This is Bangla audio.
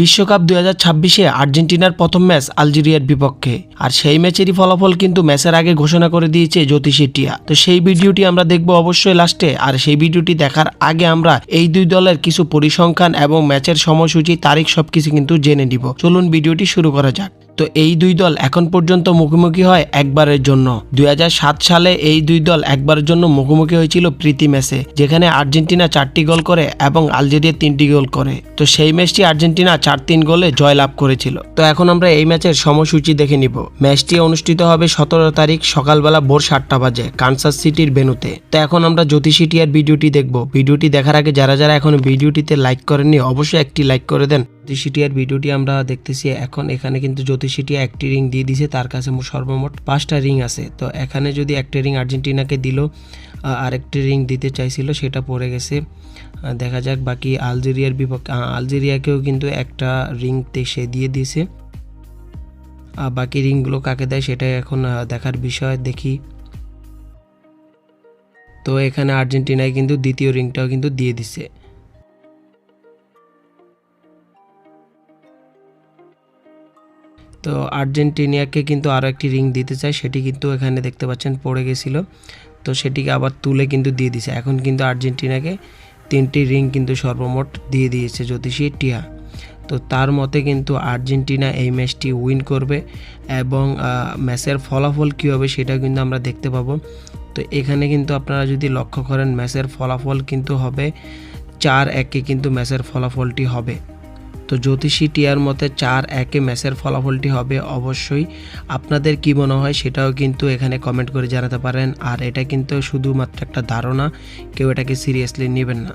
বিশ্বকাপ 2026-এ আর্জেন্টিনার প্রথম ম্যাচ আলজেরিয়ার বিপক্ষে। আর সেই ম্যাচেরই ফলাফল কিন্তু ম্যাচের আগে ঘোষণা করে দিয়েছে জ্যোতিষী টিয়া। তো সেই ভিডিওটি আমরা দেখব অবশ্যই লাস্টে। আর সেই ভিডিওটি দেখার আগে আমরা এই দুই দলের কিছু পরিসংখ্যান এবং ম্যাচের সময়সূচি, তারিখ সবকিছু কিন্তু জেনে নিব। চলুন ভিডিওটি শুরু করা যাক। তো এই দুই দল এখন পর্যন্ত মুখোমুখি হয় একবারের জন্য। 2007 সালে এই দুই দল একবারের জন্য মুখোমুখি হয়েছিল প্রীতি ম্যাচে, যেখানে আর্জেন্টিনা 4টি গোল করে এবং আলজেরিয়া 3টি গোল করে। তো সেই ম্যাচটি আর্জেন্টিনা 4-3 গোলে জয়লাভ করেছিল। তো এখন আমরা এই ম্যাচের সময়সূচি দেখে নিব। ম্যাচটি অনুষ্ঠিত হবে 17 তারিখ সকালবেলা ভোর 7টা বাজে কানসাস সিটির ভেন্যুতে। তো এখন আমরা জ্যোতিষী টিয়ার ভিডিওটি দেখব। ভিডিওটি দেখার আগে যারা যারা এখন ভিডিওটিতে লাইক করেননি অবশ্যই একটি লাইক করে দেন। জ্যোতিষী টিয়ার ভিডিওটি আমরা দেখতেছি এখন। এখানে কিন্তু জ্যোতিষী টিয়া একটি রিং দিয়ে দিছে, তার কাছে সর্বমোট 5টা রিং আছে। তো এখানে যদি একটা রিং আর্জেন্টিনাকে দিল, আরেকটি রিং দিতে চাইছিল, সেটা পড়ে গেছে। দেখা যাক বাকি আলজেরিয়ার বিপক্ষে আলজেরিয়াকেও কিন্তু একটা রিং সে দিয়ে দিয়েছে। বাকি রিংগুলো কাকে দেয় সেটাই এখন দেখার বিষয়। দেখি। তো এখানে আর্জেন্টিনায় কিন্তু দ্বিতীয় রিংটাও কিন্তু দিয়ে দিছে। তো আর্জেন্টিনাকে কিন্তু আরও একটি রিং দিতে চায়, সেটি কিন্তু এখানে দেখতে পাচ্ছেন পড়ে গেছিলো। তো সেটিকে আবার তুলে কিন্তু দিয়ে দিছে। এখন কিন্তু আর্জেন্টিনাকে 3টি রিং কিন্তু সর্বমোট দিয়ে দিয়েছে জ্যোতিষী টিয়া। তো তার মতে কিন্তু আর্জেন্টিনা এই ম্যাচটি উইন করবে এবং ম্যাচের ফলাফল কী হবে সেটাও কিন্তু আমরা দেখতে পাবো। তো এখানে কিন্তু আপনারা যদি লক্ষ্য করেন ম্যাচের ফলাফল কিন্তু হবে 4-1 কিন্তু ম্যাচের ফলাফলটি হবে। তো জ্যোতিষী টিয়ার মতে 4-1 ম্যাচের ফলাফলটি হবে। অবশ্যই আপনাদের কি মনে হয় সেটাও কিন্তু এখানে কমেন্ট করে জানাতে পারেন। আর এটা কিন্তু শুধুমাত্র একটা ধারণা, কেউ এটাকে সিরিয়াসলি নেবেন না।